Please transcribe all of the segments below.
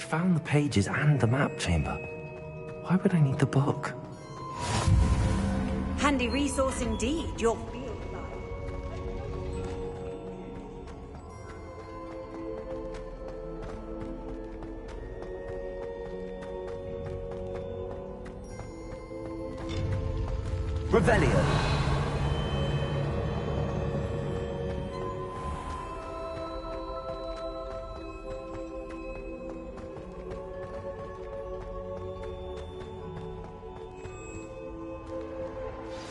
found the pages and the map chamber. Why would I need the book? Handy resource indeed, your field Revelio.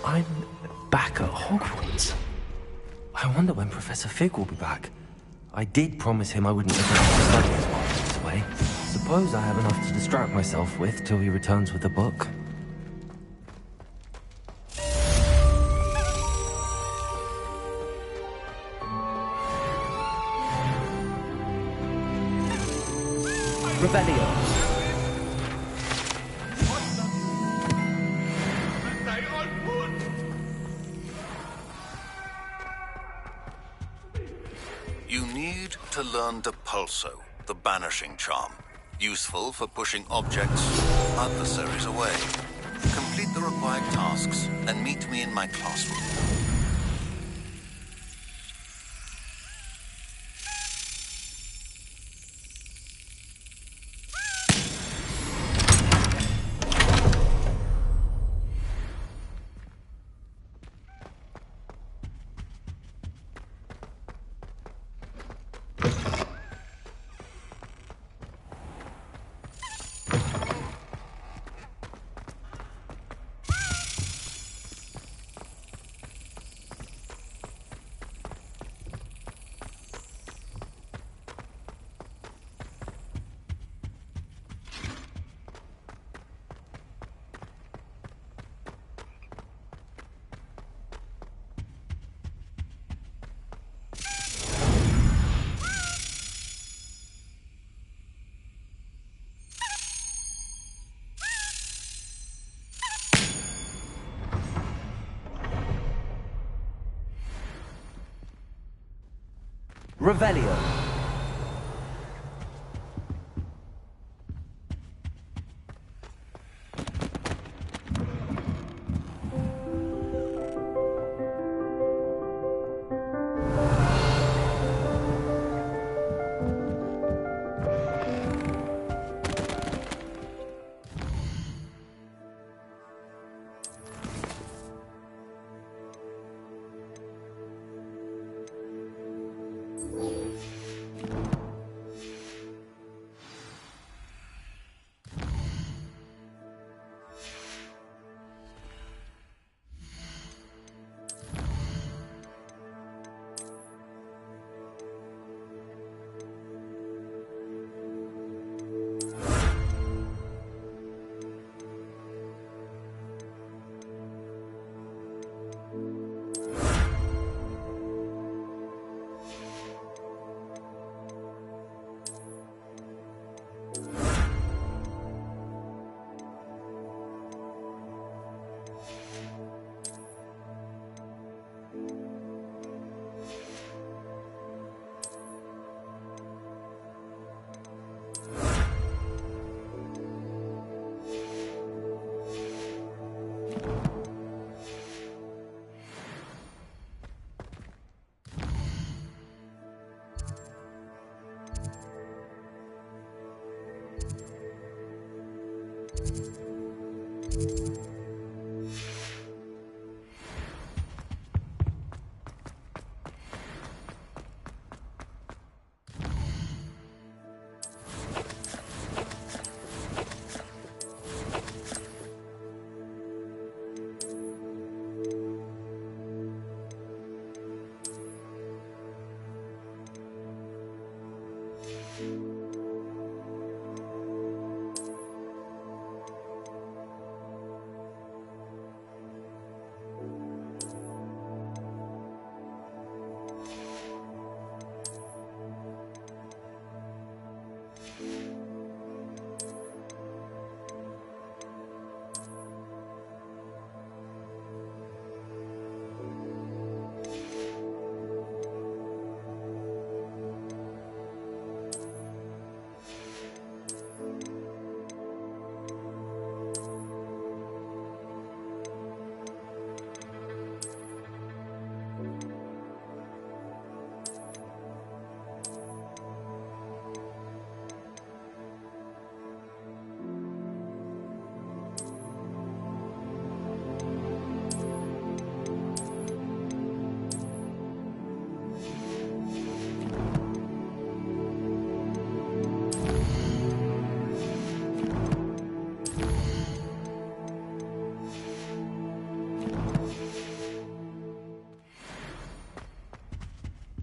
I'm back at Hogwarts. I wonder when Professor Fig will be back. I did promise him I wouldn't let him study his while away. Suppose I have enough to distract myself with till he returns with the book. Revelio. You need to learn Depulso, the banishing charm. Useful for pushing objects, adversaries away. Complete the required tasks and meet me in my classroom. Revelio.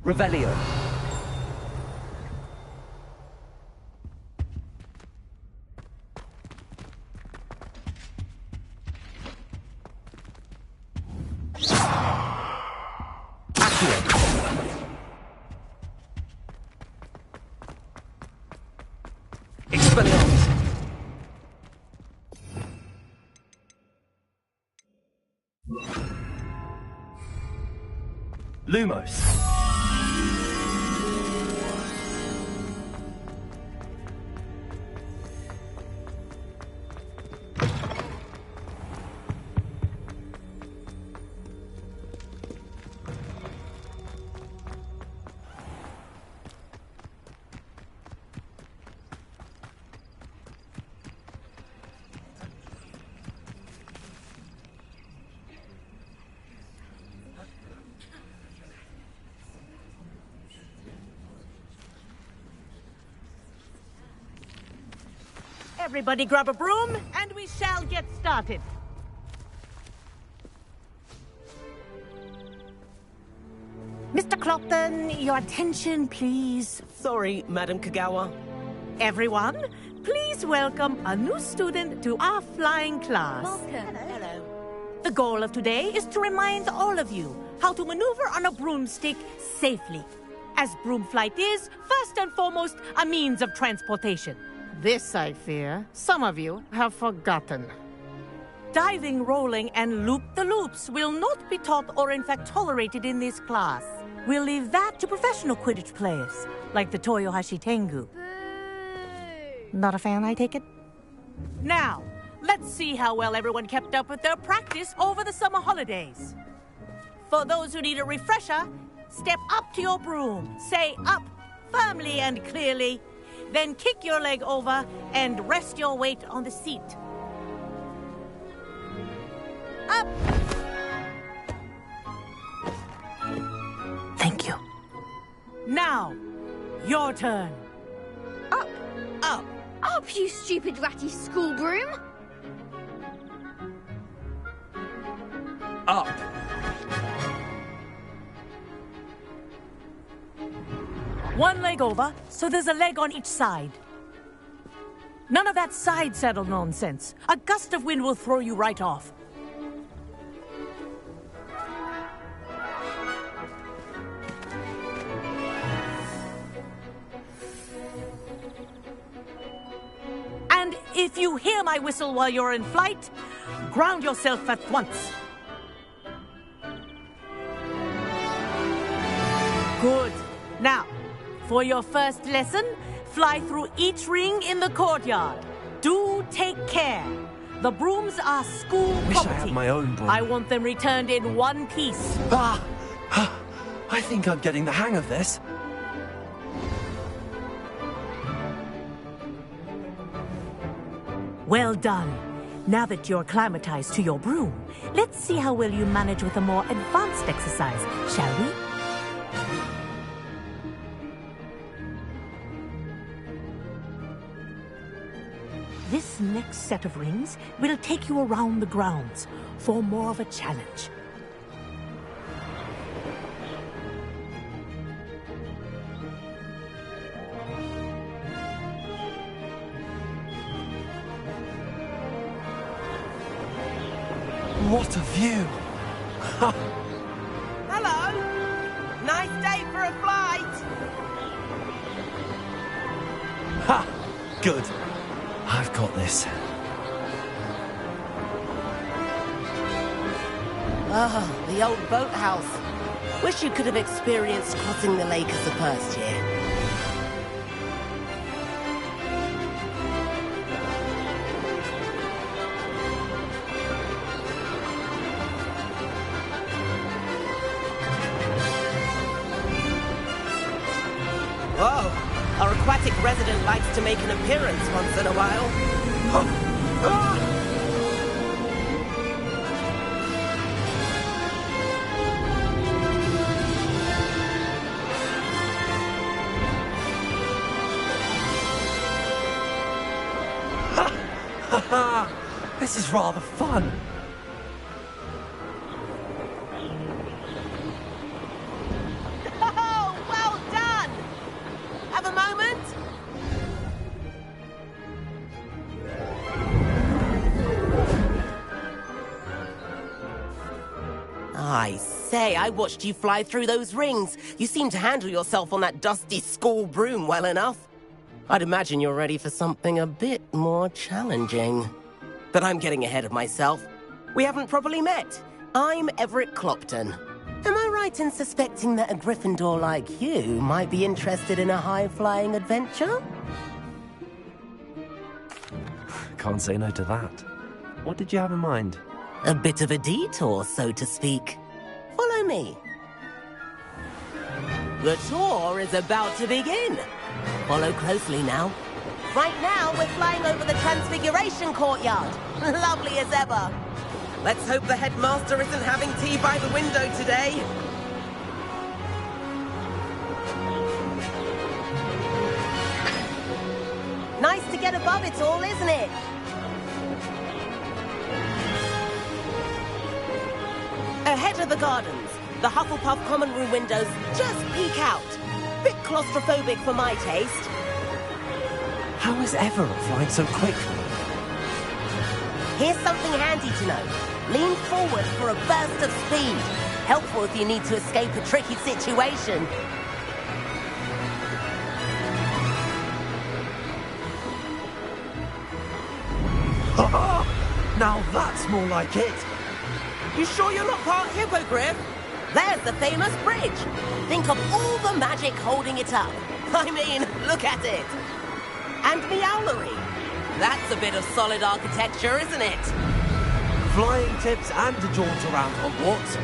Revelio. Expelliarmus. Lumos. Everybody grab a broom, and we shall get started. Mr. Clopton, your attention, please. Sorry, Madam Kagawa. Everyone, please welcome a new student to our flying class. Welcome. Hello. The goal of today is to remind all of you how to maneuver on a broomstick safely, as broom flight is, first and foremost, a means of transportation. This, I fear, some of you have forgotten. Diving, rolling, and loop-the-loops will not be taught or in fact tolerated in this class. We'll leave that to professional Quidditch players, like the Toyohashi Tengu. Not a fan, I take it? Now, let's see how well everyone kept up with their practice over the summer holidays. For those who need a refresher, step up to your broom, say up firmly and clearly, then kick your leg over and rest your weight on the seat. Up! Thank you. Now, your turn. Up. Up. Up, you stupid ratty school broom. Up. One leg over, so there's a leg on each side. None of that side saddle nonsense. A gust of wind will throw you right off. And if you hear my whistle while you're in flight, ground yourself at once. Good. Now, for your first lesson, fly through each ring in the courtyard. Do take care. The brooms are school Wish I property. had my own broom. I want them returned in one piece. I think I'm getting the hang of this. Well done. Now that you're acclimatized to your broom, let's see how well you manage with a more advanced exercise, shall we? This next set of rings will take you around the grounds for more of a challenge. What a view! Hello. Nice day for a flight. Ha! Good. I've got this. Oh, the old boathouse. Wish you could have experienced crossing the lake as a first year. Whoa, our aquatic resident likes to make an appearance once in a while. This is rather fun. Oh, say, I watched you fly through those rings. You seem to handle yourself on that dusty school broom well enough. I'd imagine you're ready for something a bit more challenging. But I'm getting ahead of myself. We haven't properly met. I'm Everett Clopton. Am I right in suspecting that a Gryffindor like you might be interested in a high-flying adventure? Can't say no to that. What did you have in mind? A bit of a detour, so to speak. Follow me. The tour is about to begin. Follow closely now. Right now, we're flying over the Transfiguration Courtyard. Lovely as ever. Let's hope the headmaster isn't having tea by the window today. Nice to get above it all, isn't it? Ahead of the gardens, the Hufflepuff common room windows just peek out. Bit claustrophobic for my taste. How is Everett flying so quickly? Here's something handy to know. Lean forward for a burst of speed. Helpful if you need to escape a tricky situation. Now that's more like it. You sure you're not part hippogriff? There's the famous bridge. Think of all the magic holding it up. I mean, look at it. And Meowlery. That's a bit of solid architecture, isn't it? Flying tips and a jaunt around Hogwarts.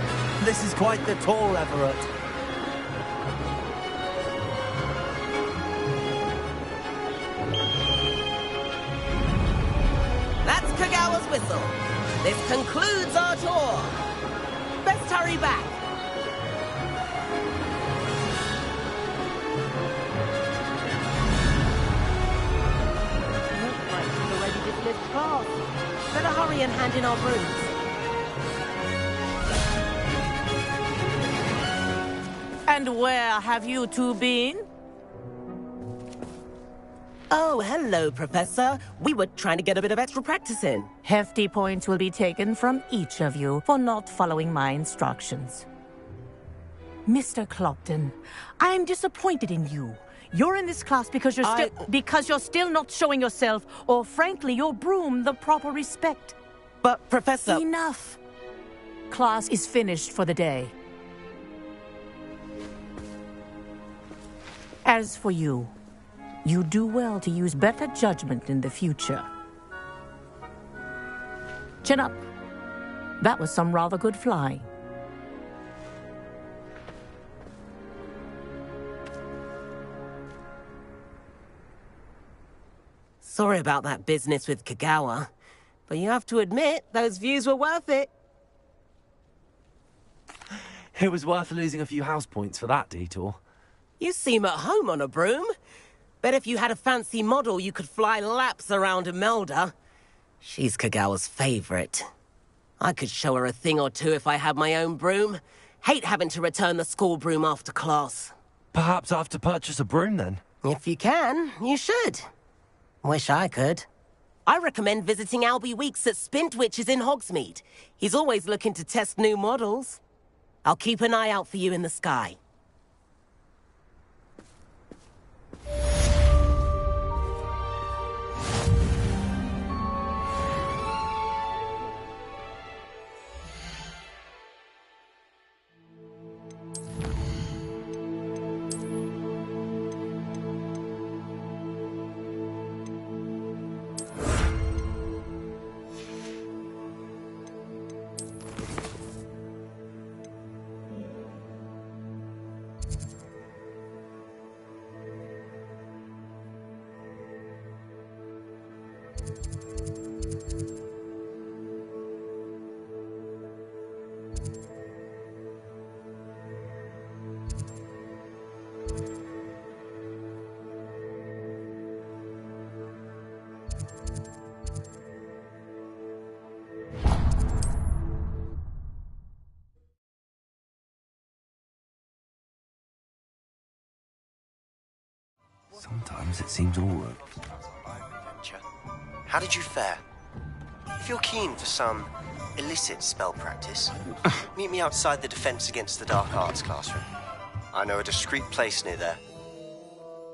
This is quite the tour, Everett. That's Kagawa's whistle. This concludes our tour. Best hurry back. Looks like she's already dismissed class. Better hurry and hand in our brooms. And where have you two been? Oh, hello, Professor. We were trying to get a bit of extra practice in. Hefty points will be taken from each of you for not following my instructions. Mr. Clopton, I'm disappointed in you. You're in this class because you're still not showing yourself, or frankly, your broom the proper respect. But, Professor... Enough. Class is finished for the day. As for you, you do well to use better judgment in the future. Chin up. That was some rather good flying. Sorry about that business with Kagawa, but you have to admit, those views were worth it. It was worth losing a few house points for that detour. You seem at home on a broom. Bet if you had a fancy model, you could fly laps around Imelda. She's Kagawa's favorite. I could show her a thing or two if I had my own broom. Hate having to return the school broom after class. Perhaps I have to purchase a broom then. If you can, you should. Wish I could. I recommend visiting Albie Weeks at Spintwitches in Hogsmeade. He's always looking to test new models. I'll keep an eye out for you in the sky. Sometimes it seems all... How did you fare? If you're keen for some illicit spell practice, meet me outside the Defense Against the Dark Arts classroom. I know a discreet place near there.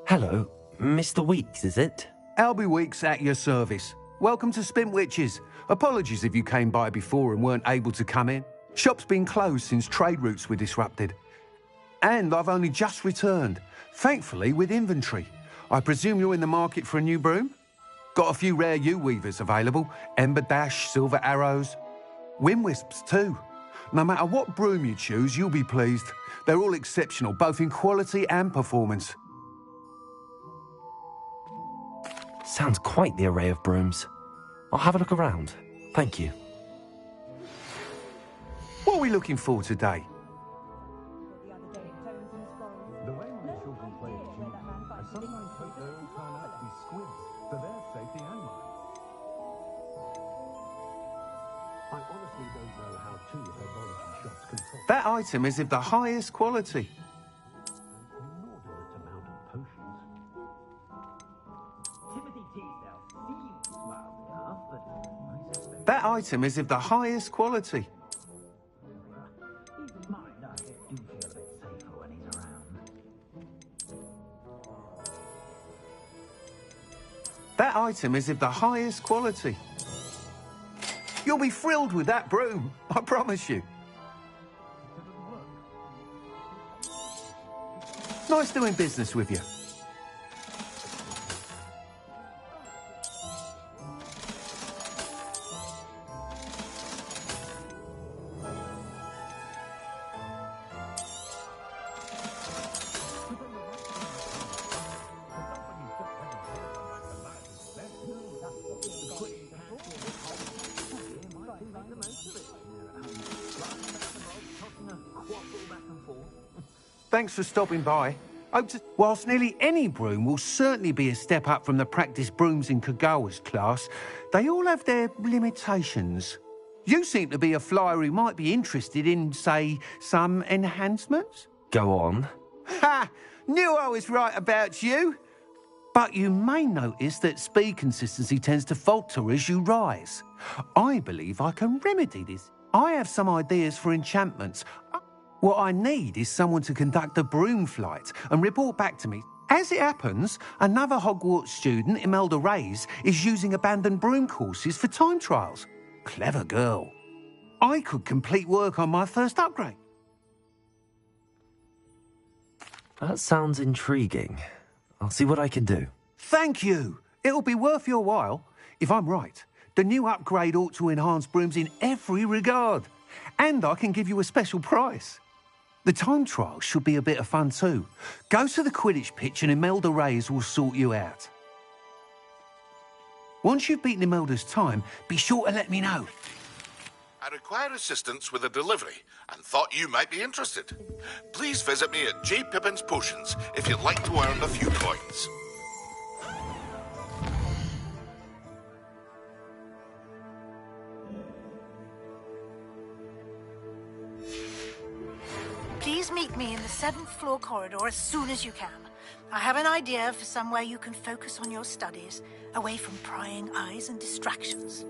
Hello, Mr. Weeks, is it? Albie Weeks at your service. Welcome to Spint Witches. Apologies if you came by before and weren't able to come in. Shop's been closed since trade routes were disrupted. And I've only just returned, thankfully with inventory. I presume you're in the market for a new broom? Got a few rare U-weavers available. Ember Dash, Silver Arrows. Wind Wisps too. No matter what broom you choose, you'll be pleased. They're all exceptional, both in quality and performance. Sounds quite the array of brooms. I'll have a look around. Thank you. What are we looking for today? The way my children play cheat, I sometimes hope they all turn out to be squids for their safety and mine. I honestly don't know how two herbology shops can talk. That item is of the highest quality. Inordinate amount of potions. Timothy Teasdale seems mild enough, but I suspect That item is of the highest quality. even mine, I do feel a bit safer when he's around. That item is of the highest quality. You'll be thrilled with that broom, I promise you. Nice doing business with you. Thanks for stopping by. Whilst nearly any broom will certainly be a step up from the practice brooms in Kagawa's class, they all have their limitations. You seem to be a flyer who might be interested in, say, some enhancements? Go on. Ha! Knew I was right about you. But you may notice that speed consistency tends to falter as you rise. I believe I can remedy this. I have some ideas for enchantments. What I need is someone to conduct a broom flight and report back to me. As it happens, another Hogwarts student, Imelda Reyes, is using abandoned broom courses for time trials. Clever girl. I could complete work on my first upgrade. That sounds intriguing. I'll see what I can do. Thank you. It'll be worth your while. If I'm right, the new upgrade ought to enhance brooms in every regard. And I can give you a special price. The time trial should be a bit of fun too. Go to the Quidditch pitch and Imelda Reyes will sort you out. Once you've beaten Imelda's time, be sure to let me know. I require assistance with a delivery and thought you might be interested. Please visit me at J. Pippin's Potions if you'd like to earn a few coins. Please meet me in the 7th floor corridor as soon as you can. I have an idea for somewhere you can focus on your studies, away from prying eyes and distractions.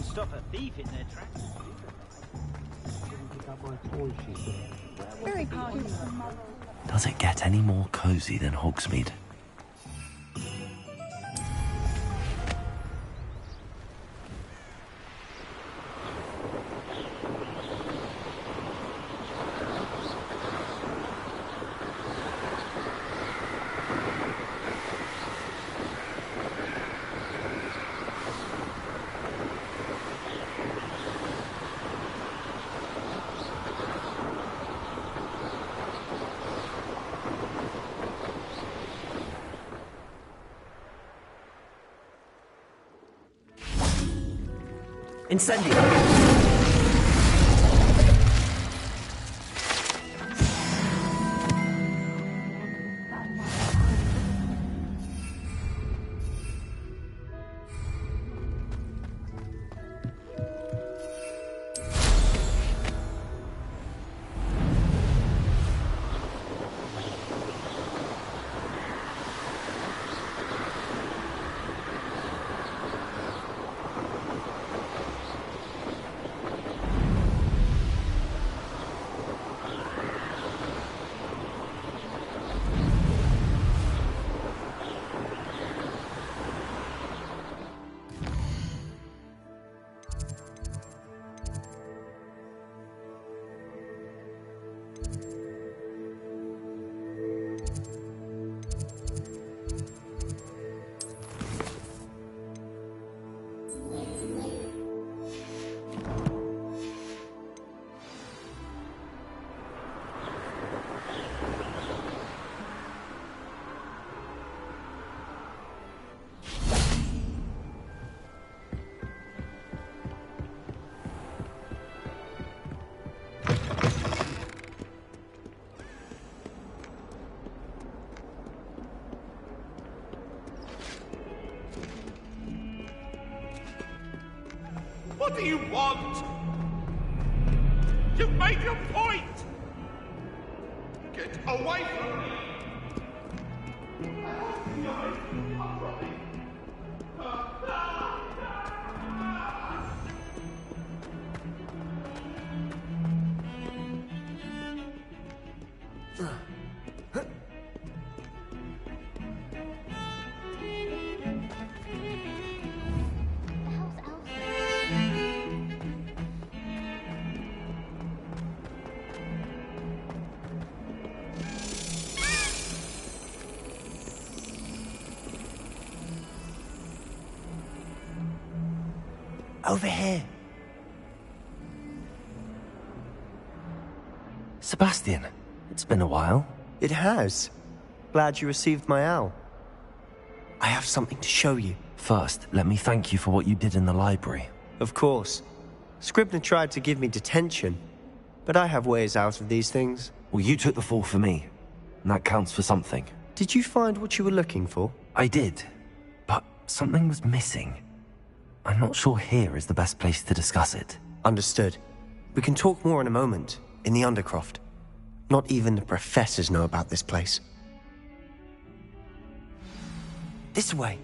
stop a thief in their tracks. Very party. Does it get any more cozy than Hogsmeade? Incendio! What do you want? You've made your point! Get away from me! Over here. Sebastian, it's been a while. It has. Glad you received my owl. I have something to show you. First, let me thank you for what you did in the library. Of course. Scribner tried to give me detention, but I have ways out of these things. Well, you took the fall for me, and that counts for something. Did you find what you were looking for? I did, but something was missing. I'm not sure here is the best place to discuss it. Understood. We can talk more in a moment, in the Undercroft. Not even the professors know about this place. This way.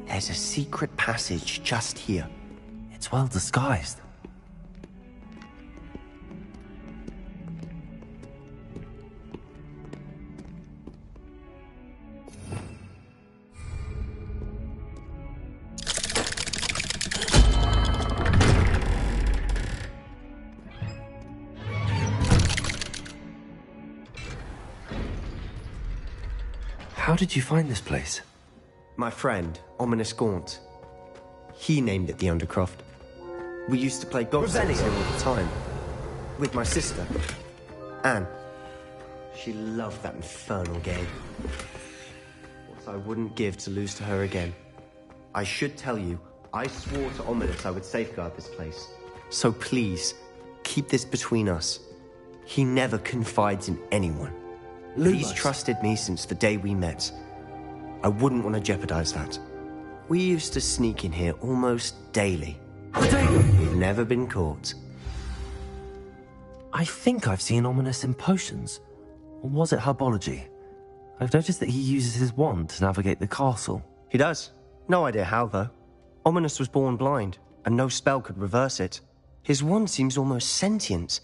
There's a secret passage just here. It's well disguised. How did you find this place? My friend, Ominous Gaunt. He named it the Undercroft. We used to play golf here all the time. With my sister, Anne. She loved that infernal game. What I wouldn't give to lose to her again. I should tell you, I swore to Ominous I would safeguard this place. So please, keep this between us. He never confides in anyone. He's trusted me since the day we met. I wouldn't want to jeopardize that. We used to sneak in here almost daily. We've never been caught. I think I've seen Ominous in potions. Or was it herbology? I've noticed that he uses his wand to navigate the castle. He does. No idea how, though. Ominous was born blind, and no spell could reverse it. His wand seems almost sentient.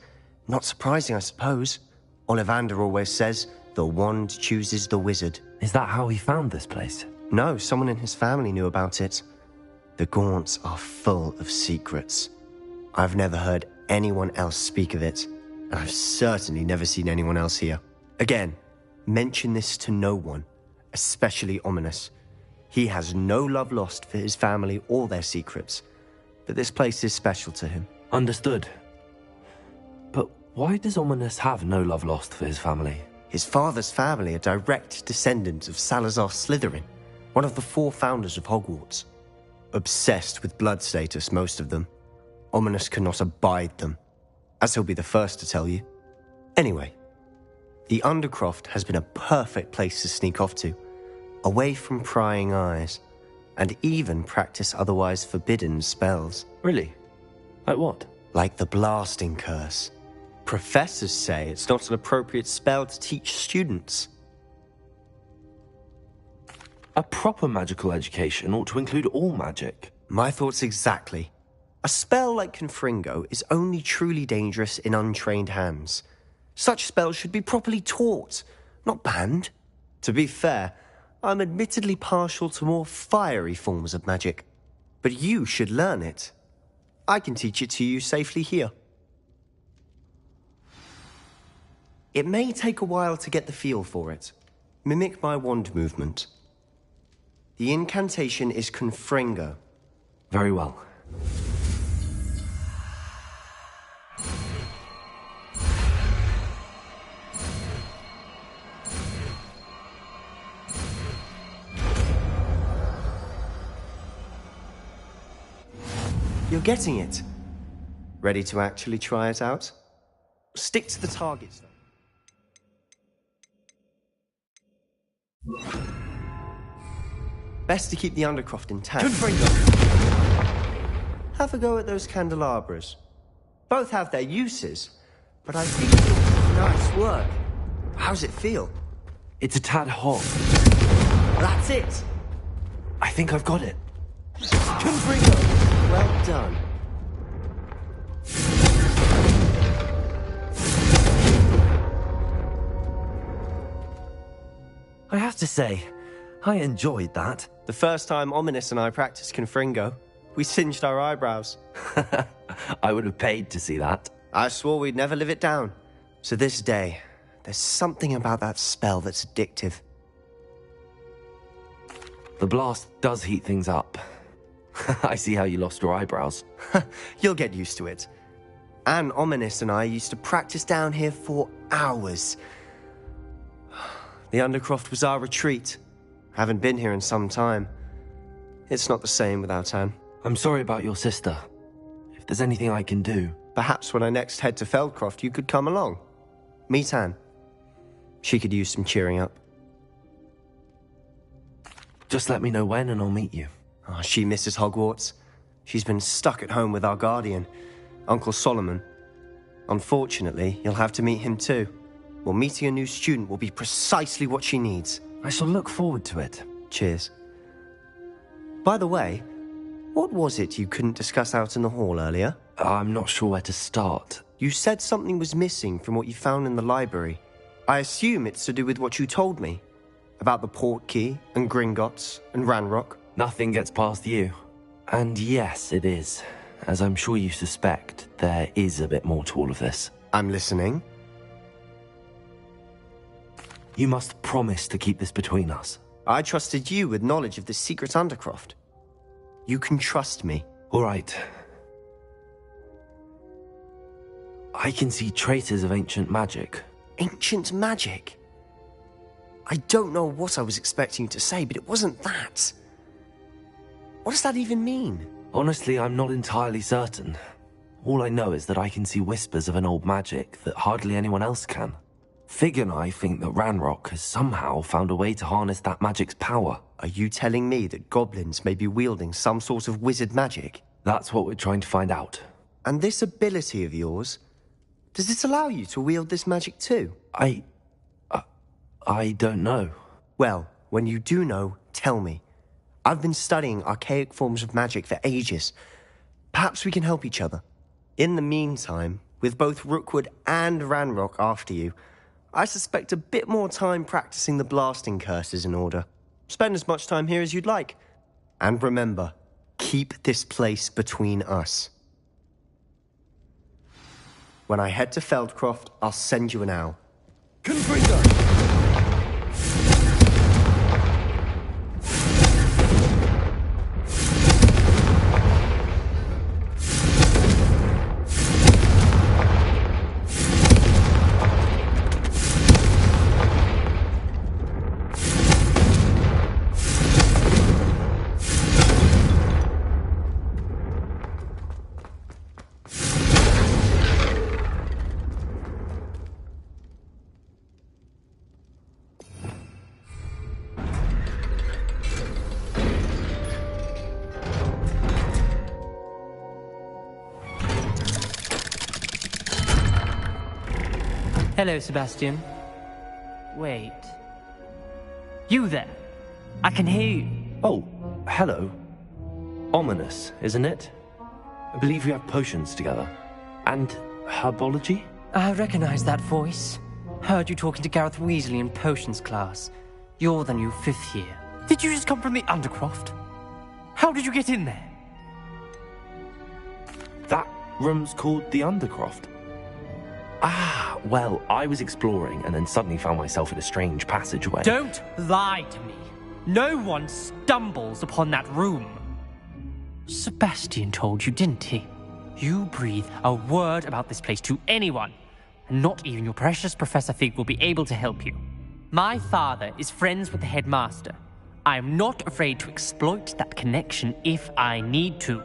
Not surprising, I suppose. Ollivander always says, the wand chooses the wizard. Is that how he found this place? No, someone in his family knew about it. The Gaunts are full of secrets. I've never heard anyone else speak of it, and I've certainly never seen anyone else here. Again, mention this to no one, especially Ominous. He has no love lost for his family or their secrets, but this place is special to him. Understood. But why does Ominous have no love lost for his family? His father's family are direct descendants of Salazar Slytherin, one of the 4 founders of Hogwarts. Obsessed with blood status, most of them. Ominous cannot abide them, as he'll be the first to tell you. Anyway, the Undercroft has been a perfect place to sneak off to, away from prying eyes, and even practice otherwise forbidden spells. Really? Like what? Like the blasting curse. Professors say it's not an appropriate spell to teach students. A proper magical education ought to include all magic. My thoughts exactly. A spell like Confringo is only truly dangerous in untrained hands. Such spells should be properly taught, not banned. To be fair, I'm admittedly partial to more fiery forms of magic. But you should learn it. I can teach it to you safely here. It may take a while to get the feel for it. Mimic my wand movement. The incantation is Confringo. Very well. You're getting it. Ready to actually try it out? Stick to the targets, though. Best to keep the Undercroft intact. Have a go at those candelabras. Both have their uses, but I think it's nice work. How's it feel? It's a tad hot. That's it! I think I've got it. Confringo! Well done. I have to say, I enjoyed that. The first time Ominous and I practiced Confringo, we singed our eyebrows. I would have paid to see that. I swore we'd never live it down. So this day, there's something about that spell that's addictive. The blast does heat things up. I see how you lost your eyebrows. You'll get used to it. Anne, Ominous, and I used to practice down here for hours. The Undercroft was our retreat. Haven't been here in some time. It's not the same without Anne. I'm sorry about your sister. If there's anything I can do... Perhaps when I next head to Feldcroft, you could come along. Meet Anne. She could use some cheering up. Just let me know when and I'll meet you. Oh, she misses Hogwarts. She's been stuck at home with our guardian, Uncle Solomon. Unfortunately, you'll have to meet him too. Well, meeting a new student will be precisely what she needs. I shall look forward to it. Cheers. By the way, what was it you couldn't discuss out in the hall earlier? I'm not sure where to start. You said something was missing from what you found in the library. I assume it's to do with what you told me. About the Portkey, and Gringotts, and Ranrock. Nothing gets past you. And yes, it is. As I'm sure you suspect, there is a bit more to all of this. I'm listening. You must promise to keep this between us. I trusted you with knowledge of the secret Undercroft. You can trust me. All right. I can see traces of ancient magic. Ancient magic? I don't know what I was expecting you to say, but it wasn't that. What does that even mean? Honestly, I'm not entirely certain. All I know is that I can see whispers of an old magic that hardly anyone else can. Fig and I think that Ranrock has somehow found a way to harness that magic's power. Are you telling me that goblins may be wielding some sort of wizard magic? That's what we're trying to find out. And this ability of yours, does it allow you to wield this magic too? I don't know. Well, when you do know, tell me. I've been studying archaic forms of magic for ages. Perhaps we can help each other. In the meantime, with both Rookwood and Ranrock after you, I suspect a bit more time practicing the blasting curse is in order. Spend as much time here as you'd like. And remember, keep this place between us. When I head to Feldcroft, I'll send you an owl. Confringo! Hello, Sebastian. Wait. You there? I can hear you. Oh, hello. Ominous, isn't it? I believe we have potions together. And herbology? I recognize that voice. Heard you talking to Gareth Weasley in potions class. You're the new 5th year. Did you just come from the Undercroft? How did you get in there? That room's called the Undercroft. Ah, well, I was exploring and then suddenly found myself in a strange passageway. Don't lie to me. No one stumbles upon that room. Sebastian told you, didn't he? You breathe a word about this place to anyone, and not even your precious Professor Fig will be able to help you. My father is friends with the headmaster. I am not afraid to exploit that connection if I need to.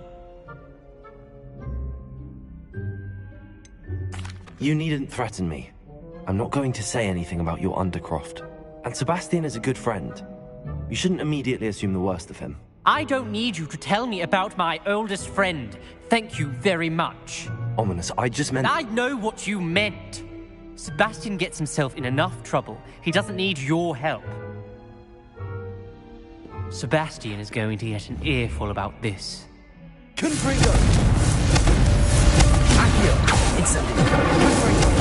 You needn't threaten me. I'm not going to say anything about your Undercroft. And Sebastian is a good friend. You shouldn't immediately assume the worst of him. I don't need you to tell me about my oldest friend. Thank you very much. Ominous, I just meant... I know what you meant. Sebastian gets himself in enough trouble. He doesn't need your help. Sebastian is going to get an earful about this. Confringo! Accio! Incendio! Confringo!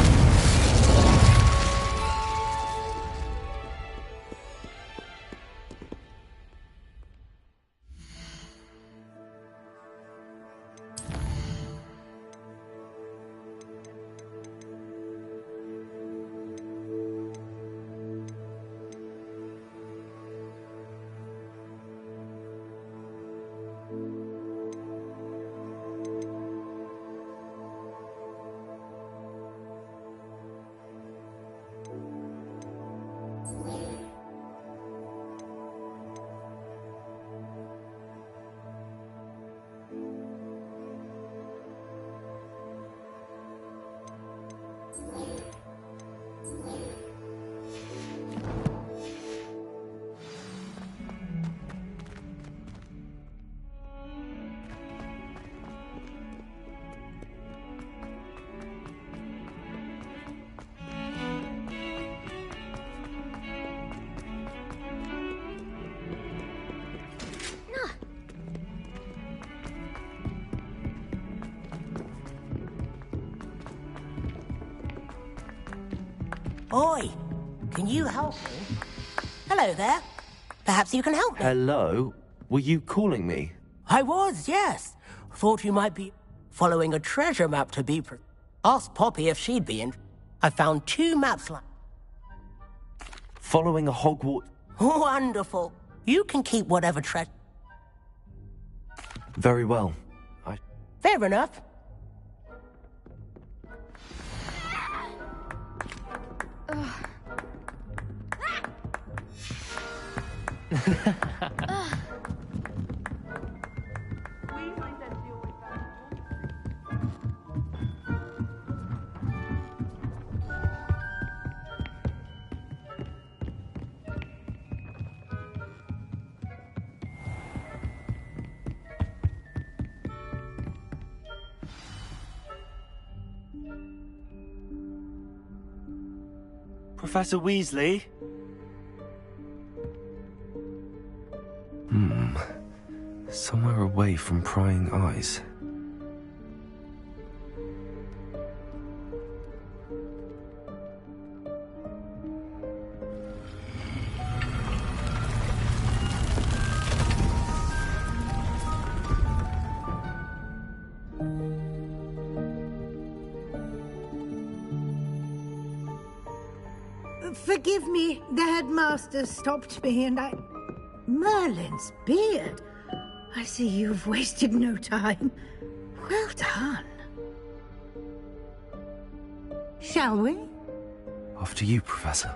Oi, can you help me? Hello there. Perhaps you can help me. Hello? Were you calling me? I was, yes. Thought you might be following a treasure map to be Asked Poppy if she'd be in. I found 2 maps like... Following a Hogwarts... Wonderful. You can keep whatever treasure... Very well. Fair enough. Professor Weasley? Somewhere away from prying eyes. Forgive me, the headmaster stopped me and I... Merlin's beard. I see you've wasted no time. Well done. Shall we? After you, Professor.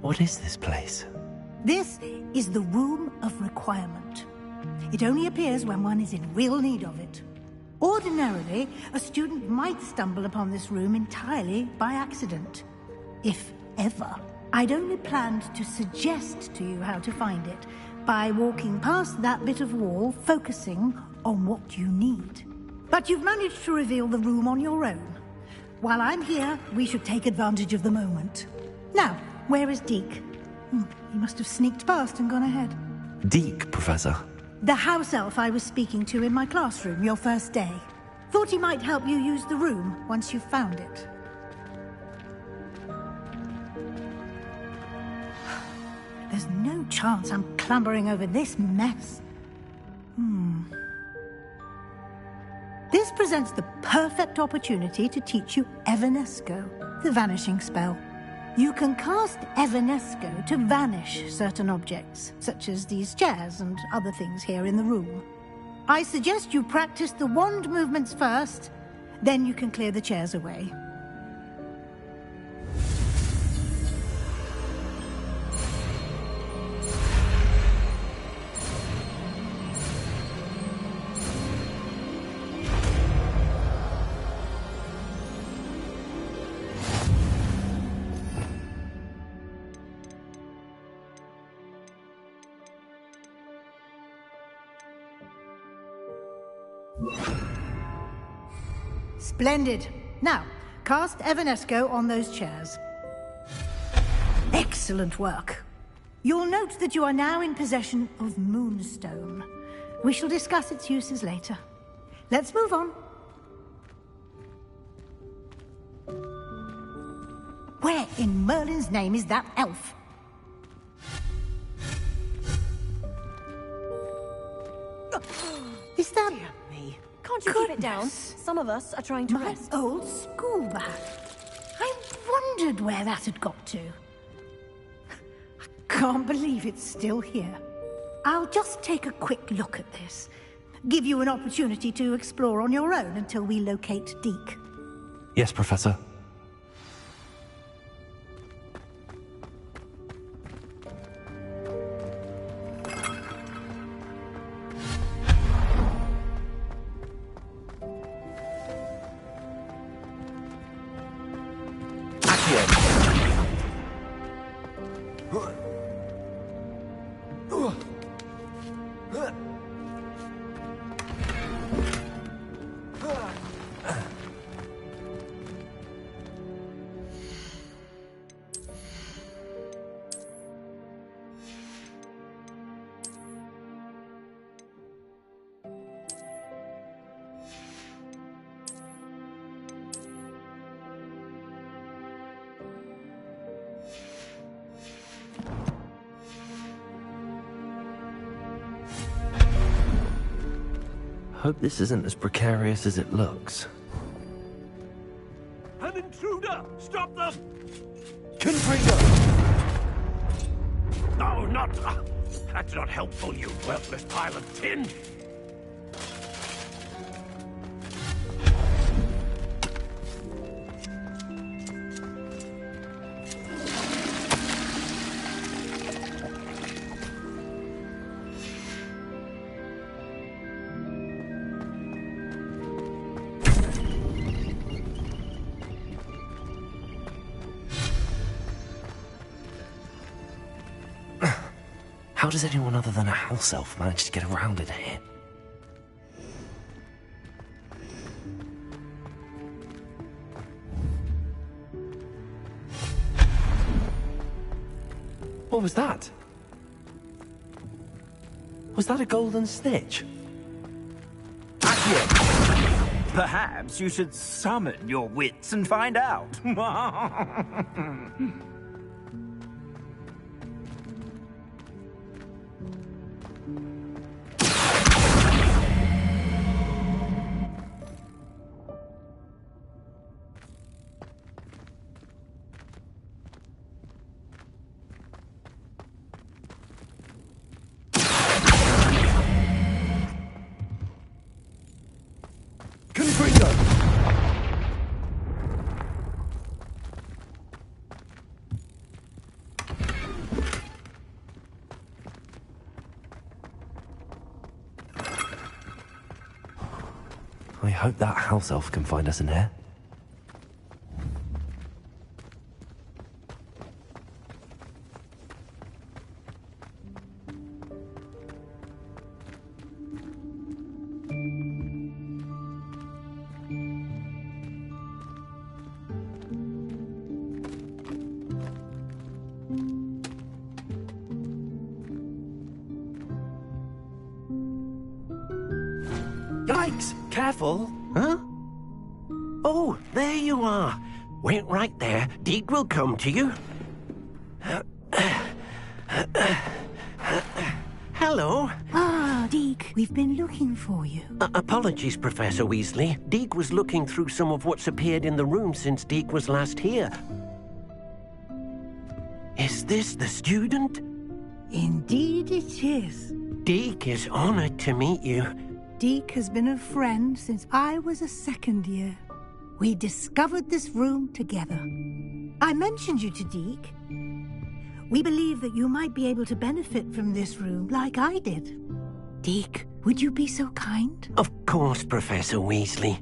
What is this place? This is the Room of Requirement. It only appears when one is in real need of it. Ordinarily, a student might stumble upon this room entirely by accident. If ever. I'd only planned to suggest to you how to find it by walking past that bit of wall, focusing on what you need. But you've managed to reveal the room on your own. While I'm here, we should take advantage of the moment. Now, where is Deke? He must have sneaked past and gone ahead. Deke, Professor. The house elf I was speaking to in my classroom your first day. Thought he might help you use the room once you've found it. There's no chance I'm clambering over this mess. This presents the perfect opportunity to teach you Evanesco, the vanishing spell. You can cast Evanesco to vanish certain objects, such as these chairs and other things here in the room. I suggest you practice the wand movements first, then you can clear the chairs away. Splendid. Now, cast Evanesco on those chairs. Excellent work. You'll note that you are now in possession of Moonstone. We shall discuss its uses later. Let's move on. Where in Merlin's name is that elf? Is that... me. Can't you keep it down? Some of us are trying to rest. My old school bag. I wondered where that had got to. I can't believe it's still here. I'll just take a quick look at this. Give you an opportunity to explore on your own until we locate Deke. Yes, Professor. Hope this isn't as precarious as it looks. An intruder! Stop them! Confringo! No, not... that's not helpful, you worthless pile of tin! How does anyone other than a house elf manage to get around in here? What was that? Was that a golden snitch? Perhaps you should summon your wits and find out. I hope that house elf can find us in here. Yikes! Careful! Huh? Oh, there you are. Wait right there. Deke will come to you. Hello. Ah, Deke, we've been looking for you. Apologies, Professor Weasley. Deke was looking through some of what's appeared in the room since Deke was last here. Is this the student? Indeed it is. Deke is honored to meet you. Deke has been a friend since I was a second year. We discovered this room together. I mentioned you to Deke. We believe that you might be able to benefit from this room like I did. Deke, would you be so kind? Of course, Professor Weasley.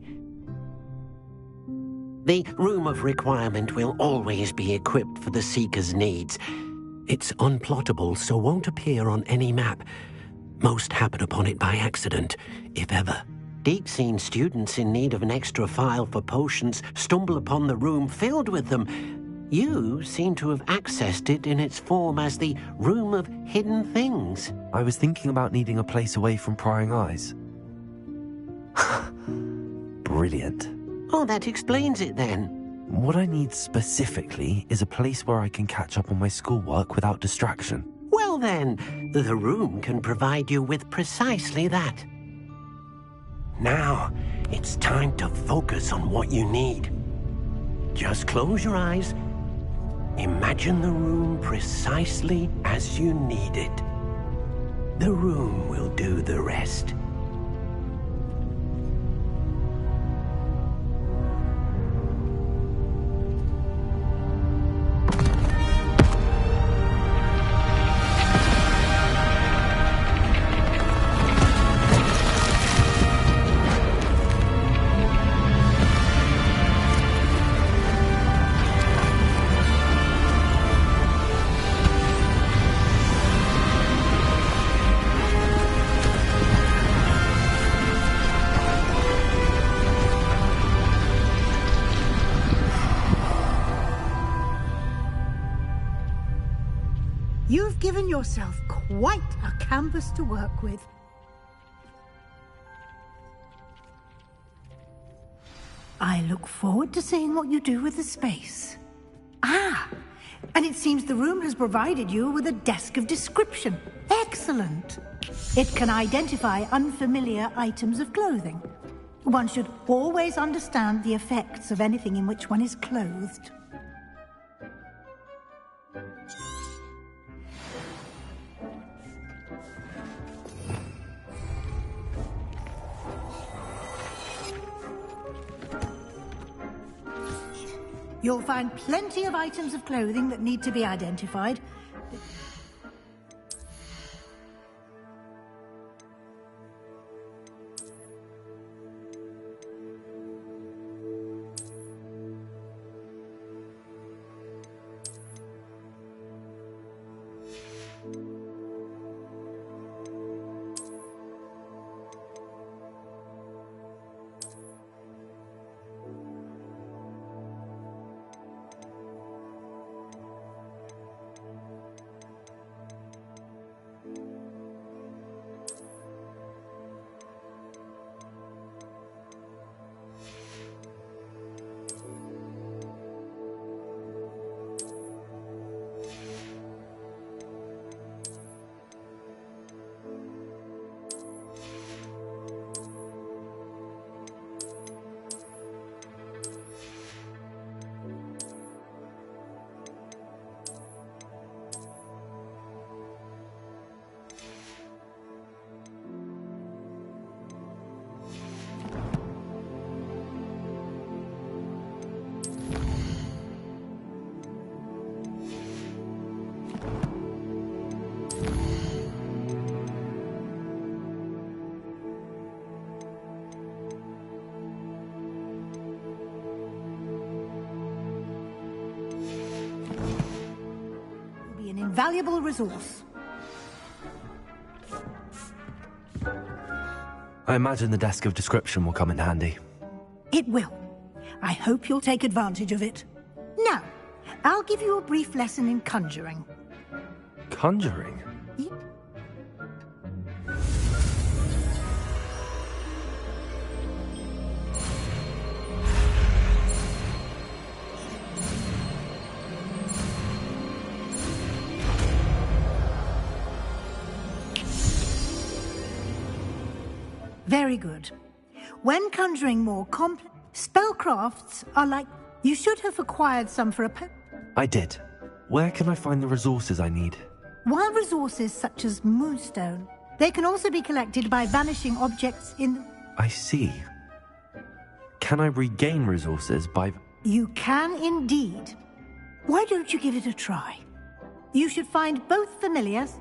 The Room of Requirement will always be equipped for the Seeker's needs. It's unplottable, so won't appear on any map. Most happen upon it by accident, if ever. Deke's seen students in need of an extra file for potions stumble upon the room filled with them. You seem to have accessed it in its form as the Room of Hidden Things. I was thinking about needing a place away from prying eyes. Brilliant. Oh, that explains it then. What I need specifically is a place where I can catch up on my schoolwork without distraction. Well then, the room can provide you with precisely that. Now, it's time to focus on what you need. Just close your eyes. Imagine the room precisely as you need it. The room will do the rest. You've given yourself quite a canvas to work with. I look forward to seeing what you do with the space. Ah, and it seems the room has provided you with a desk of description. Excellent. It can identify unfamiliar items of clothing. One should always understand the effects of anything in which one is clothed. You'll find plenty of items of clothing that need to be identified. valuable resource. I imagine the desk of description will come in handy. It will. I hope you'll take advantage of it. Now, I'll give you a brief lesson in conjuring. Conjuring? Very good. When conjuring more complex spellcrafts are like... You should have acquired some for a... I did. Where can I find the resources I need? While resources such as moonstone, they can also be collected by vanishing objects in... I see. Can I regain resources by... You can indeed. Why don't you give it a try? You should find both familiars...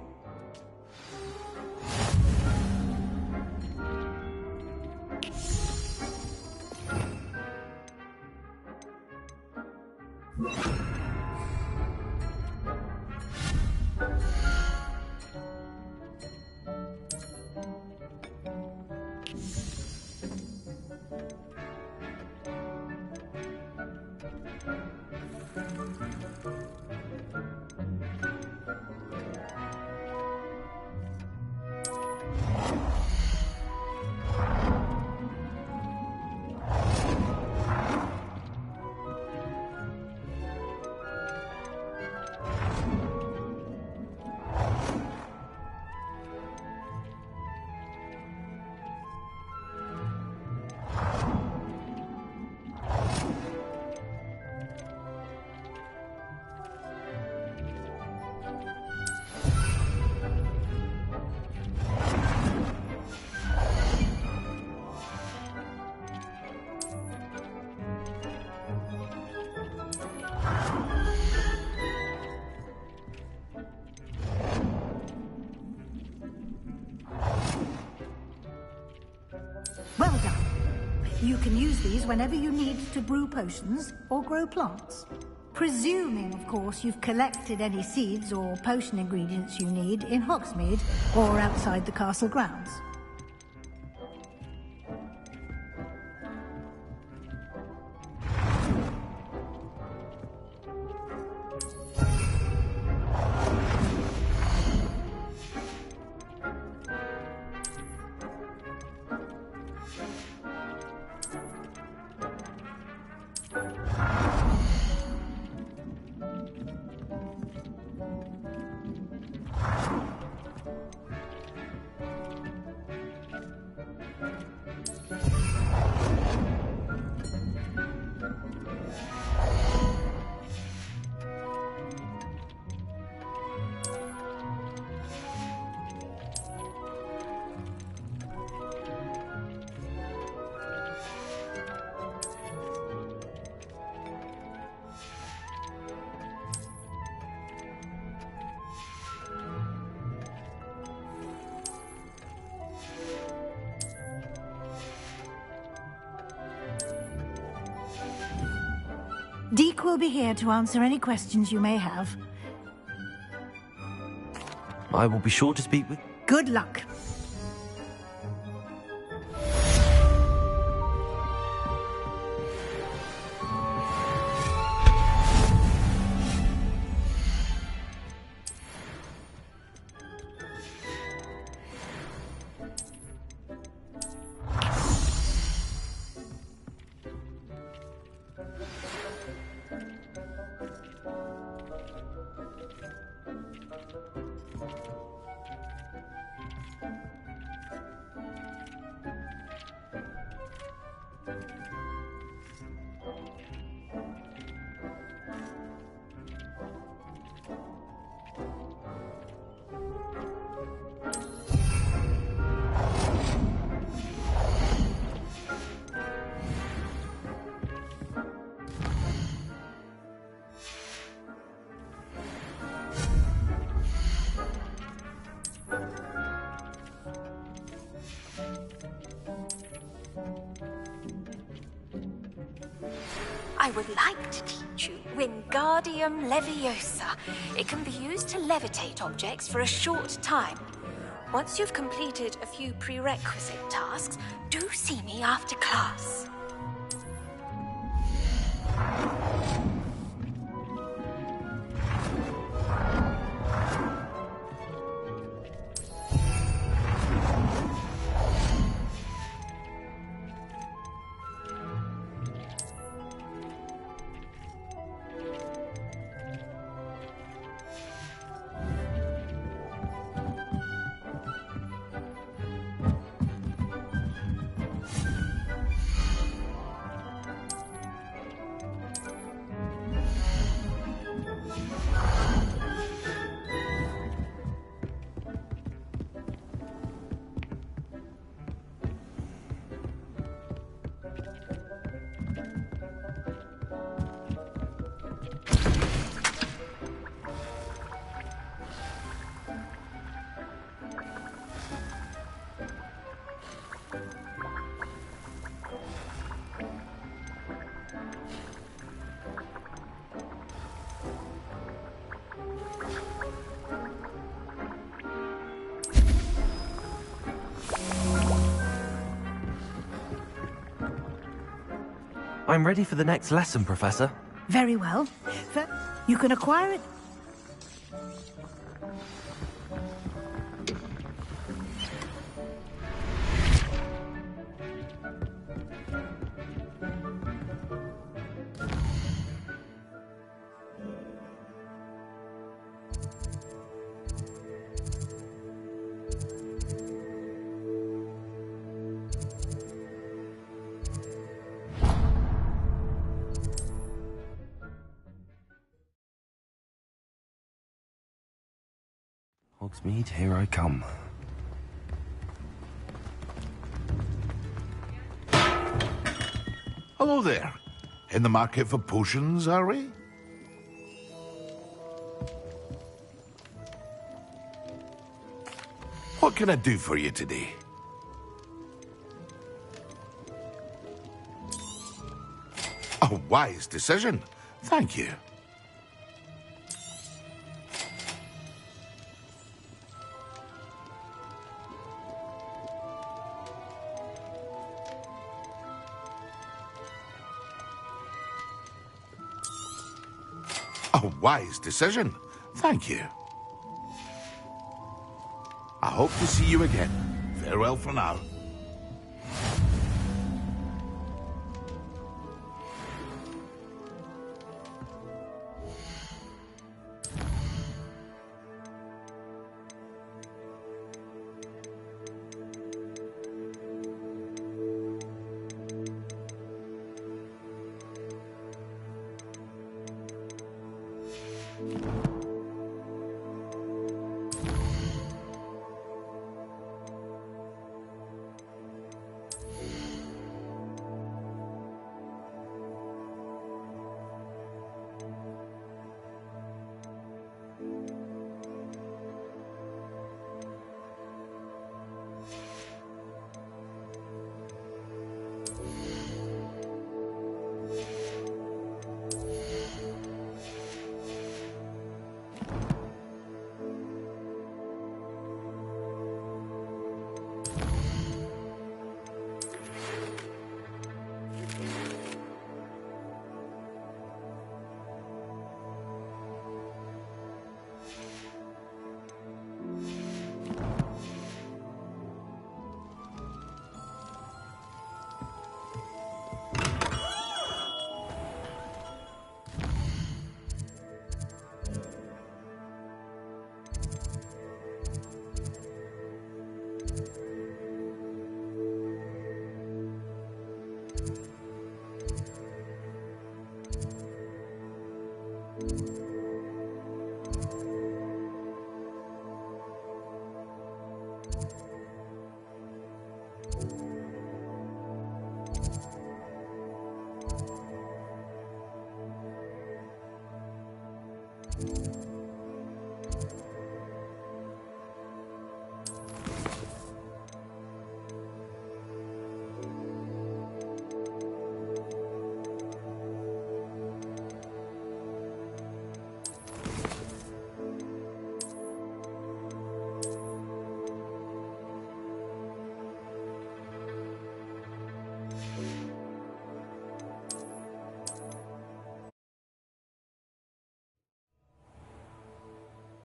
Well done. You can use these whenever you need to brew potions or grow plants. Presuming, of course, you've collected any seeds or potion ingredients you need in Hogsmeade or outside the castle grounds. Deke will be here to answer any questions you may have. I will be sure to speak with... Good luck. I would like to teach you Wingardium Leviosa. It can be used to levitate objects for a short time. Once you've completed a few prerequisite tasks, do see me after class. I'm ready for the next lesson, Professor. Very well. You can acquire it. Hogsmeade, here I come. Hello there. In the market for potions, are we? What can I do for you today? A wise decision. Thank you. A wise decision. Thank you. I hope to see you again. Farewell for now.